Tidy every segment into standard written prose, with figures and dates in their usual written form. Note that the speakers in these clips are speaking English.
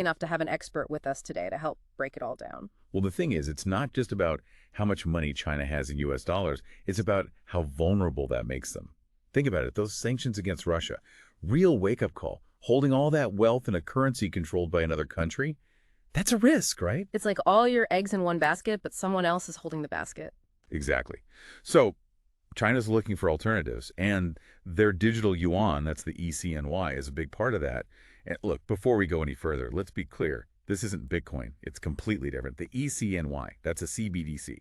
enough to have an expert with us today to help break it all down. Well, the thing is, it's not just about how much money China has in U.S. dollars. It's about how vulnerable that makes them. Think about it. Those sanctions against Russia, real wake-up call. Holding all that wealth in a currency controlled by another country, that's a risk, right? It's like all your eggs in one basket, but someone else is holding the basket. Exactly. So China's looking for alternatives, and their digital yuan, that's the ECNY, is a big part of that. And look, before we go any further, let's be clear. This isn't Bitcoin. It's completely different. The ECNY, that's a CBDC,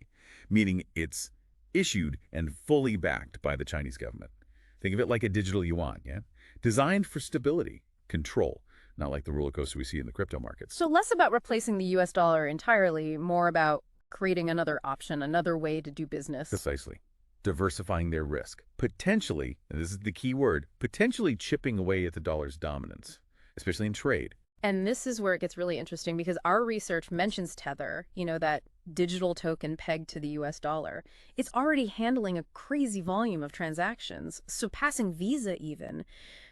meaning it's issued and fully backed by the Chinese government. Think of it like a digital yuan, yeah? Designed for stability, control, not like the roller coaster we see in the crypto markets. So less about replacing the US dollar entirely, more about creating another option, another way to do business. Precisely. Diversifying their risk. Potentially, and this is the key word, potentially chipping away at the dollar's dominance, especially in trade. And this is where it gets really interesting because our research mentions Tether, that digital token pegged to the US dollar. It's already handling a crazy volume of transactions, surpassing Visa even.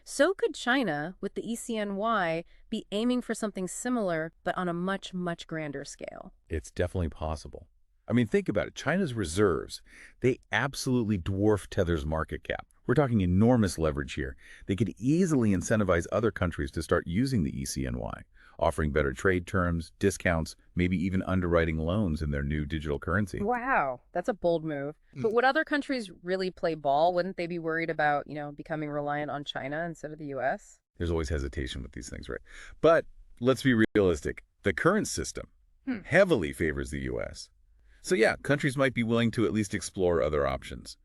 So could China, with the ECNY, be aiming for something similar, but on a much, much grander scale? It's definitely possible. I mean, think about it. China's reserves, they absolutely dwarf Tether's market cap. We're talking enormous leverage here. They could easily incentivize other countries to start using the ECNY, offering better trade terms, discounts, maybe even underwriting loans in their new digital currency. Wow, that's a bold move. But would other countries really play ball? Wouldn't they be worried about, becoming reliant on China instead of the US? There's always hesitation with these things, right? But let's be realistic. The current system heavily favors the US. So yeah, countries might be willing to at least explore other options,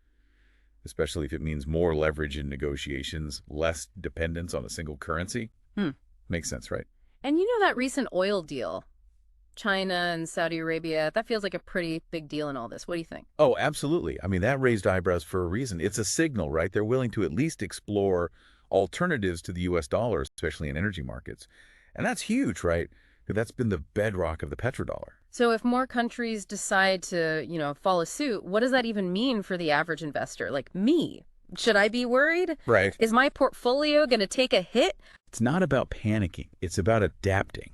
especially if it means more leverage in negotiations, less dependence on a single currency. Makes sense, right? And that recent oil deal, China and Saudi Arabia, that feels like a pretty big deal in all this. What do you think? Oh, absolutely. I mean, that raised eyebrows for a reason. It's a signal, right? They're willing to at least explore alternatives to the US dollar, especially in energy markets. And that's huge, right? That's been the bedrock of the petrodollar. So if more countries decide to, follow suit, what does that even mean for the average investor? Like me? Should I be worried? Right. Is my portfolio going to take a hit? It's not about panicking. It's about adapting.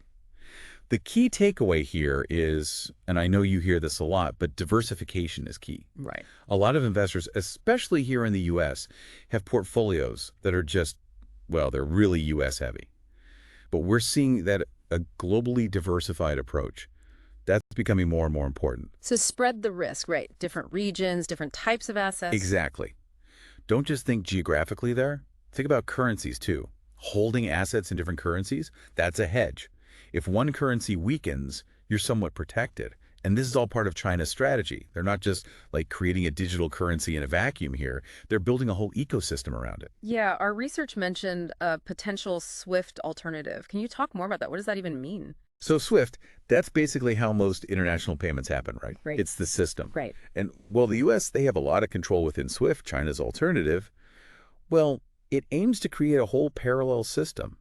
The key takeaway here is, and I know you hear this a lot, but diversification is key. Right. A lot of investors, especially here in the U.S., have portfolios that are just, well, they're really U.S. heavy. But we're seeing that a globally diversified approach, that's becoming more and more important. So spread the risk, right? Different regions, different types of assets. Exactly. Don't just think geographically there. Think about currencies too. Holding assets in different currencies, that's a hedge. If one currency weakens, you're somewhat protected. And this is all part of China's strategy. They're not just like creating a digital currency in a vacuum here. They're building a whole ecosystem around it. Yeah, our research mentioned a potential SWIFT alternative. Can you talk more about that? What does that even mean? So SWIFT, that's basically how most international payments happen, right? Right. It's the system. Right. And while the U.S., they have a lot of control within SWIFT, China's alternative, well, it aims to create a whole parallel system,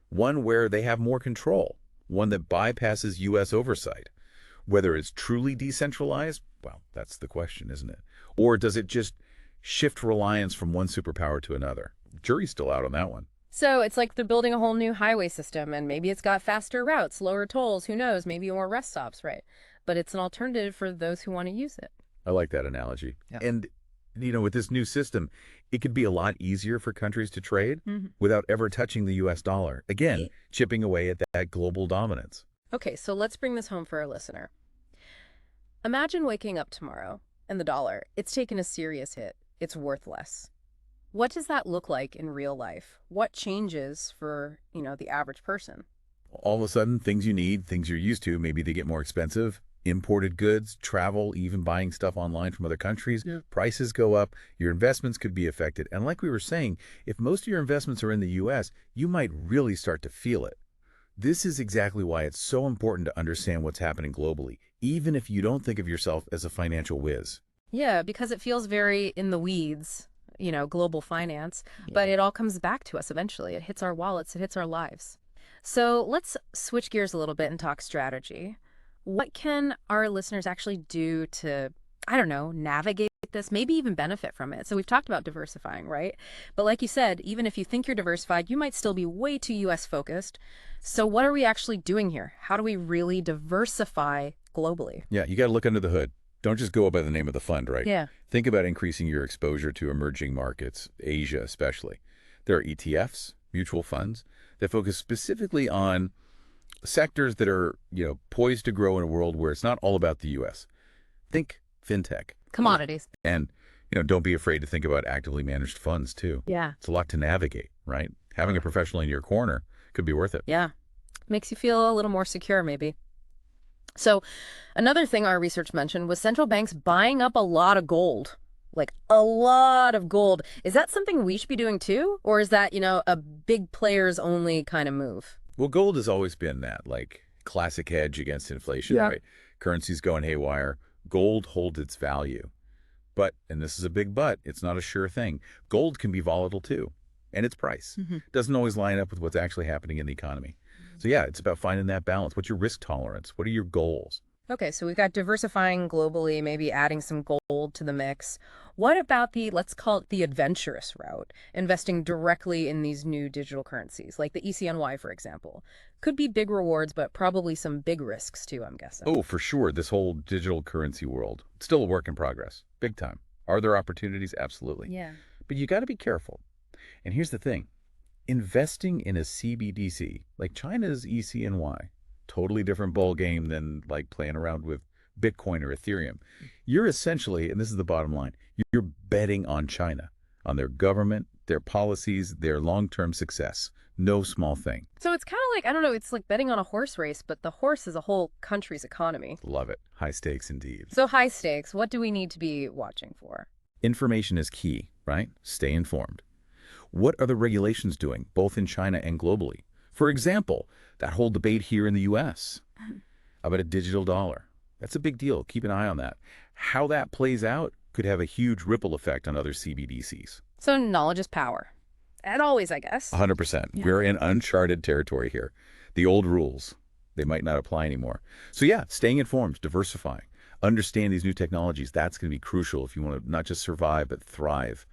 one where they have more control, one that bypasses U.S. oversight. Whether it's truly decentralized, well, that's the question, isn't it? Or does it just shift reliance from one superpower to another? Jury's still out on that one. So it's like they're building a whole new highway system, and maybe it's got faster routes, lower tolls, who knows, maybe more rest stops, right? But it's an alternative for those who want to use it. I like that analogy. Yeah. And, with this new system, it could be a lot easier for countries to trade without ever touching the U.S. dollar. Again, chipping away at that global dominance. Okay, so let's bring this home for our listener. Imagine waking up tomorrow and the dollar, it's taken a serious hit. It's worth less. What does that look like in real life? What changes for, the average person? All of a sudden, things you need, things you're used to, maybe they get more expensive. Imported goods, travel, even buying stuff online from other countries, prices go up, your investments could be affected. And like we were saying, if most of your investments are in the U.S., you might really start to feel it. This is exactly why it's so important to understand what's happening globally, even if you don't think of yourself as a financial whiz. Yeah, because it feels very in the weeds, global finance, but it all comes back to us eventually. It hits our wallets, it hits our lives. So let's switch gears a little bit and talk strategy. What can our listeners actually do to, navigate this, maybe even benefit from it. So we've talked about diversifying, right? But like you said, even if you think you're diversified, you might still be way too US focused. So what are we actually doing here? How do we really diversify globally? Yeah, you got to look under the hood. Don't just go by the name of the fund, right? Yeah. Think about increasing your exposure to emerging markets, Asia especially. There are ETFs, mutual funds, that focus specifically on sectors that are, poised to grow in a world where it's not all about the U.S. Think fintech. Commodities. And, don't be afraid to think about actively managed funds, too. Yeah. It's a lot to navigate, right? Having a professional in your corner could be worth it. Yeah. Makes you feel a little more secure, maybe. So another thing our research mentioned was central banks buying up a lot of gold, like a lot of gold. Is that something we should be doing too? Or is that, a big players only kind of move? Well, gold has always been that, like, classic hedge against inflation, right? Currencies going haywire. Gold holds its value. But, and this is a big but, it's not a sure thing. Gold can be volatile too, and its price doesn't always line up with what's actually happening in the economy. So yeah, it's about finding that balance. What's your risk tolerance? What are your goals? Okay, so we've got diversifying globally, maybe adding some gold to the mix. What about the, let's call it the adventurous route, investing directly in these new digital currencies, like the ECNY, for example? Could be big rewards, but probably some big risks too, I'm guessing. Oh, for sure. This whole digital currency world, it's still a work in progress, big time. Are there opportunities? Absolutely. Yeah. But you got to be careful. And here's the thing. Investing in a CBDC, like China's ECNY, totally different ball game than like playing around with Bitcoin or Ethereum. You're essentially, and this is the bottom line, you're betting on China, on their government, their policies, their long-term success. No small thing. So it's kind of like, I don't know, it's like betting on a horse race, but the horse is a whole country's economy. Love it. High stakes indeed. So high stakes, what do we need to be watching for? Information is key, right? Stay informed. What are the regulations doing, both in China and globally? For example, that whole debate here in the U.S. about a digital dollar. That's a big deal. Keep an eye on that. How that plays out could have a huge ripple effect on other CBDCs. So knowledge is power. And always, I guess. 100%. Yeah. We're in uncharted territory here. The old rules, they might not apply anymore. So yeah, staying informed, diversifying, understand these new technologies, that's going to be crucial if you want to not just survive, but thrive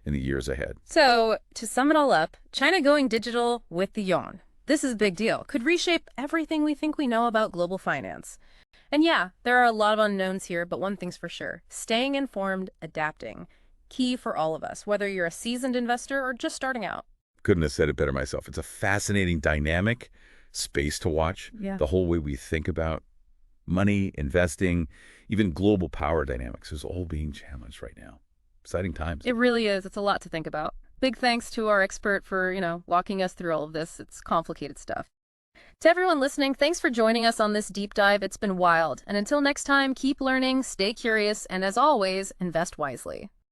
in the years ahead. So to sum it all up, China going digital with the yuan. This is a big deal. Could reshape everything we think we know about global finance. And yeah, there are a lot of unknowns here, but one thing's for sure. Staying informed, adapting. Key for all of us, whether you're a seasoned investor or just starting out. Couldn't have said it better myself. It's a fascinating dynamic space to watch. Yeah. The whole way we think about money, investing, even global power dynamics is all being challenged right now. Exciting times. It really is. It's a lot to think about. Big thanks to our expert for, walking us through all of this. It's complicated stuff. To everyone listening, thanks for joining us on this deep dive. It's been wild. And until next time, keep learning, stay curious, and as always, invest wisely.